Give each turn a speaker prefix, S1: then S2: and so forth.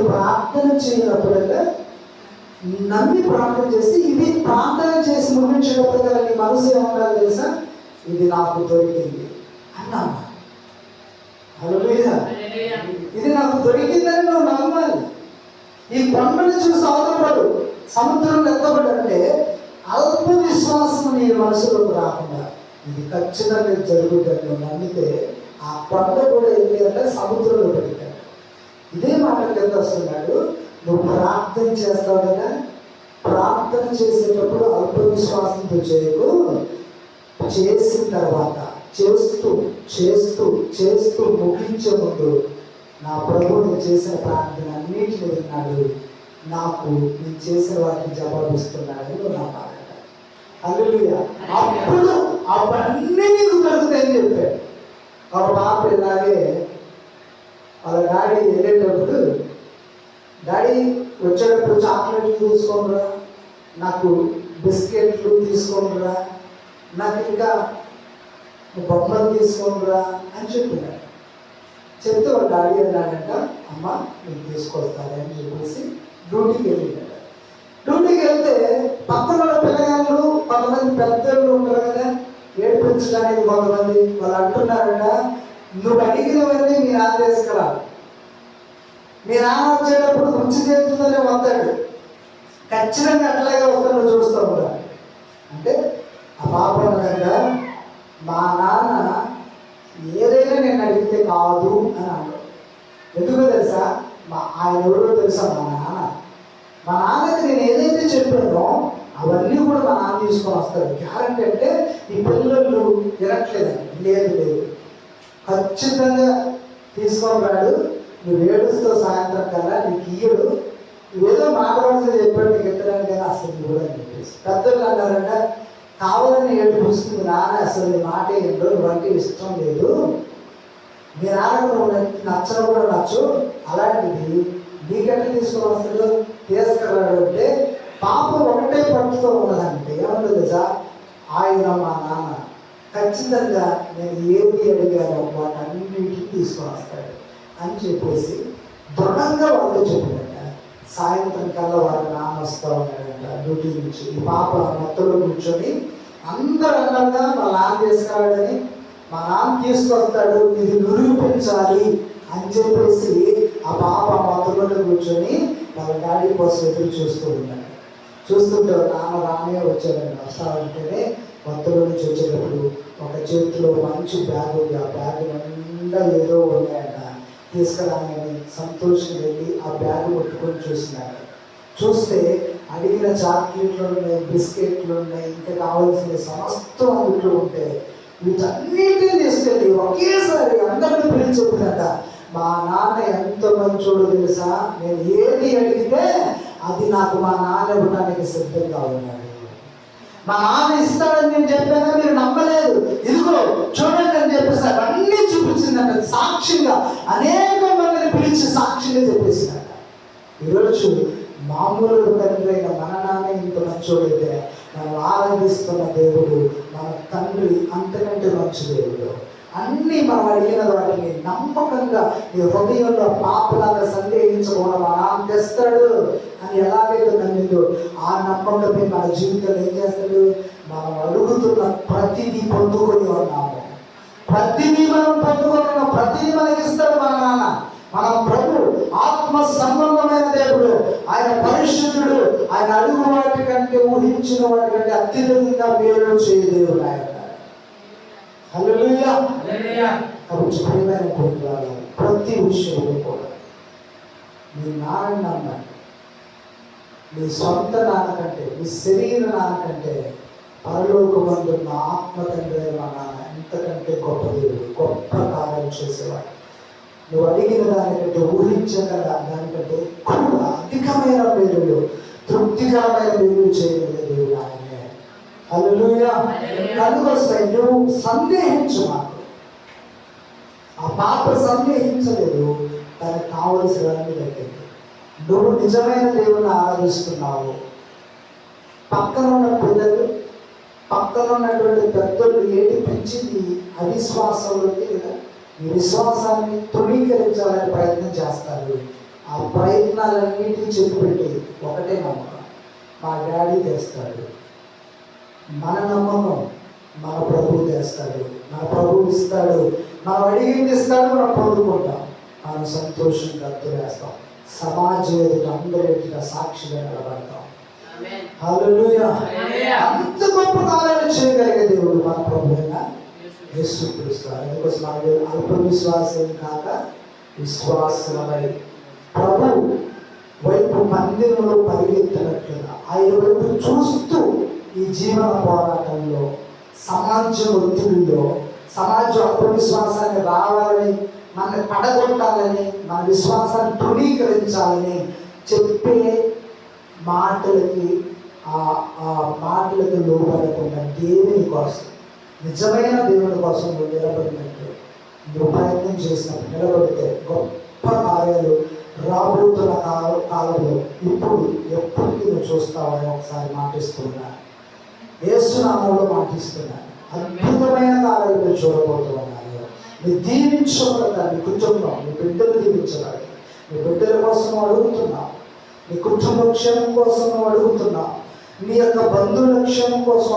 S1: ప్రార్థన చేయనప్పుడల్లా నమ్మి ప్రార్థన చేస్తే, ఇది ప్రార్థన చేసి ముగించేటప్పుడు నీ మనసు ఏమన్నా తెలుసా, ఇది నాకు దొరికింది అన్నా. హల్లెలూయా. ఇది నాకు దొరికిందని నువ్వు నమ్మాలి. ఈ కొండను చూసి అవతలపడు, సముద్రం ఎత్తబడంటే అల్ప విశ్వాసం నీ మనసులోకి రాకుండా ఇది ఖచ్చితంగా జరుగుతుంది నువ్వు నమ్మితే, ఆ కొండ కూడా ఏంటి అంటే సముద్రంలో పెడతాడు. ఇదే మాట కింద వస్తున్నాడు, నువ్వు ప్రార్థన చేస్తావు కదా, ప్రార్థన చేసేటప్పుడు అల్ప విశ్వాసంతో చేయకు, చేసిన తర్వాత చేస్తూ చేస్తూ చేస్తూ ముగించే ముందు నా ప్రభువు నేను చేసిన ప్రార్థన అన్నింటినీ విన్నాడు, నాకు నేను చేసిన వాటిని జవాబిస్తున్నాడని నువ్వు నా మాట. హల్లెలూయా. అప్పుడు అవన్నీ నీకు దొరుకుతాయని చెప్పాడు. ఒక పాప ఇలాగే వాళ్ళ డాడీ వెళ్ళేటప్పుడు, డాడీ వచ్చేటప్పుడు చాక్లెట్లు తీసుకోనరా, నాకు బిస్కెట్లు తీసుకోనరా, నాకు ఇంకా బొమ్మలు తీసుకోనరా అని చెప్పినాడు. చెప్తే వాళ్ళ డాడీ అన్నాడంట, అమ్మ నేను తీసుకొస్తానని చెప్పేసి డ్యూటీకి వెళ్ళినాడు. డ్యూటీకి వెళ్తే పక్కన పిల్లగాళ్ళు కొంతమంది పెద్దలు ఉంటారు కదా, ఏడిపించడానికి కొంతమంది, వాళ్ళు అంటున్నారట, నువ్వు అడిగినవన్నీ మీ నాన్న తీసుకురా, మీ నాన్న వచ్చేటప్పుడు మంచి చేతుందనే వస్తాడు, ఖచ్చితంగా అట్లాగే వస్తాను చూస్తూ ఉంటా. అంటే ఆ పాప అనగా, మా నాన్న ఏదైనా నేను అడిగితే కాదు అని అంటాడు. ఎందుకో తెలుసా, ఆయన ఎవరో తెలుసా, మా నాన్నకి నేను ఏదైతే చెప్పానో అవన్నీ కూడా మా నాన్న తీసుకొని వస్తాడు. గ్యారంటీ అంటే ఈ పిల్లలు వినట్లేదండి, లేదు లేదు ఖచ్చితంగా తీసుకొని రాడు, నువ్వు ఏడుస్తూ సాయంత్రం కల్లా నీకు ఇయ్యడు, ఏదో మాట్లాడుతూ చెప్పాడు నీకు ఎత్తడానికి కానీ అసలు కూడా అని చెప్పేసి పెద్దలు అన్నారంట, కావాలని ఏడుపుస్తుంది నాన్న, అసలు నీ మాట ఏంటో, నువ్వంటే ఇష్టం లేదు, మీ నాన్న నువ్వు నచ్చడం కూడా నచ్చు, అలాంటిది నీకెట్లా తీసుకొని వస్తాడు, తీసుకురాడు అంటే పాపం ఒకటే పట్టుతో ఉన్నదంటే ఏమన్నా తెలుసా, ఆయన మా నాన్న ఖచ్చితంగా నేను ఏది అడిగానో వాటన్నిటికీ తీసుకొని వస్తాడు అని చెప్పేసి దృఢంగా వాళ్ళతో చెప్పాడంట. సాయంత్రం కల్లా వాళ్ళ నాన్న వస్తూ ఉన్నాడంట డ్యూటీ నుంచి. ఈ పాప మొత్తంలో కూర్చొని అందరూ అన్నాక మా నాన్న తీసుకురాడని, మా నాన్న తీసుకొస్తాడు, ఇది నిరూపించాలి అని చెప్పేసి ఆ పాప మొత్తంలో కూర్చొని వాళ్ళ డాడీ కోసం ఎదురు చూస్తూ ఉన్నాడు. చూస్తుంటే నాన్న రానే వచ్చాడండి. వస్తాడంటేనే మొత్తంలో నుంచి వచ్చేటప్పుడు ఒక చేతిలో మంచి బ్యాగ్ ఉంది, ఆ బ్యాగ్ నిండా ఏదో ఉన్నాయంట. తీసుకురాగానే సంతోషంగా వెళ్ళి ఆ బ్యాగ్ పట్టుకొని చూస్తున్నాడు. చూస్తే అడిగిన చాక్లెట్లు ఉన్నాయి, బిస్కెట్లు ఉన్నాయి, ఇంకా కావాల్సిన సమస్తం అందులో ఉంటాయి. వీటన్నిటిని తీసుకెళ్ళి ఒకేసారి అందరినీ పిలిచి చెప్పిందట, మా నాన్న ఎంత మంచోడు తెలుసా, నేను ఏది అడిగితే అది నాకు మా నాన్న ఇవ్వడానికి సిద్ధంగా ఉన్నాడు. మా నాన్న ఇస్తాడని నేను చెప్పాను, మీరు నమ్మలేదు, ఇదిగో చూడండి అని చెప్పేసి అవన్నీ చూపించిందంట. సాక్షిగా అనేక మందిని పిలిచి సాక్షిగా చెప్పేసిందట. ఈరోజు మామూలు తండ్రి అయిన మన నాన్న ఇంత మంచోడైతే మనం ఆరాధిస్తున్న దేవుడు మన తండ్రి అంతకంటే మంచి దేవుడు. అన్నీ మనం అడిగిన వాటిని నమ్మకంగా నీ హృదయంలో పాపలాగా సందేహించకుండా మా నాన్న తెస్తాడు అని ఎలాగైతే నమ్మిందో ఆ నమ్మకంపై మన జీవితంలో ఏం చేస్తాడు, మనం అడుగుతున్న ప్రతిదీ పొందుకొని ఉన్నాము. ప్రతిదీ మనం పొందుకొని ఉన్నాం, ప్రతిదీ మనకి ఇస్తాడు మన నాన్న. మన ప్రభు ఆత్మ సంబంధమైన దేవుడు, ఆయన పరిశుద్ధుడు, ఆయన అడుగు వాటి కంటే ఊహించిన వాటి కంటే అత్యధికంగా మేలు చేయ దేవుడు ఆయన. హల్లెలూయా. కాబట్టి ప్రియమైన కుటుంబాలు ప్రతి విషయంలో కూడా మీ నాన్న నమ్మండి. మీ సొంత నాన్న కంటే, మీ శరీర నాన్న కంటే పరలోకమందు నా ఆత్మ తండ్రి మా నాన్న ఎంతకంటే గొప్ప దేవుడు, గొప్ప కార్యం చేసేవాడు. నువ్వు అడిగిన దానికంటే ఊహించగల దానికంటే ఎక్కువ అధికమైన మేలులు, తృప్తికరమైన మేలు చేయగలిగే దేవుడు ఆయనే. హల్లెలూయా. అందుకోసం నువ్వు సందేహించు. మాకు ఆ పాప సందేహించలేదు, తనకు కావలసినవన్నీ దక్కింది. నువ్వు నిజమైన దేవుని ఆరాధిస్తున్నావు. పక్కన ఉన్న పిల్లలు, పక్కన ఉన్నటువంటి పెద్దలు ఏడిపించింది అవిశ్వాసంలోకి కదా ఈ విశ్వాసాన్ని తృణీకరించాలని ప్రయత్నం చేస్తారు. ఆ ప్రయత్నాలన్నిటికీ చెప్పిపెట్టి ఒకటే నమ్మకం, మా డాడీ తెస్తాడు. మన నమ్మకం మన ప్రభువు తెస్తాడు, మన ప్రభువు ఇస్తాడు, మనం అడిగింది ఇస్తాడు, మనం పొందుకుంటాం, మనం సంతోషంగా అర్థవేస్తాం, సమాజ ఎదుట అందరి ఎదుట సాక్షిగా నిలబడతాం. హల్లెలూయా. అంత గొప్ప కార్యాలు చేయగలిగే దేవుడు మన ప్రభు అయిన యేసుక్రీస్తు. అందుకోసం మనకి అల్ప విశ్వాసం కాక విశ్వాసమై ప్రభు వైపు మందిరంలో పరిగెత్తినట్లుగా ఆయన వైపు చూస్తూ ఈ జీవన పోరాటంలో, సమాజ ఒత్తిడిలో, సమాజం అపవిశ్వాసాన్ని రావాలని, మనల్ని పడగొట్టాలని, మన విశ్వాసాన్ని తృణీకరించాలని చెప్పే మాటలకి లోబడకుండా దేవుని కోసం, నిజమైన దేవుని కోసం నువ్వు నిలబడినట్టు, నువ్వు ప్రయత్నం చేసినప్పుడు నిలబడితే గొప్ప కార్యాలు రాబోతున్న కాలంలో ఇప్పుడు ఎప్పటికీ నువ్వు చూస్తావని ఒకసారి మాటిస్తున్నా, యేసునామంలో మాటిస్తున్నా. అద్భుతమైన కార్యాలు చూడబోతున్నాను. నీ దీవించబడతాను, నీ కుటుంబం, నీ బిడ్డలు దీవించబడతాయి. నీ బిడ్డల కోసం అడుగుతున్నావు, నీ కుటుంబ క్షేమం కోసం అడుగుతున్నావు, నీ యొక్క బంధువుల క్షేమం కోసం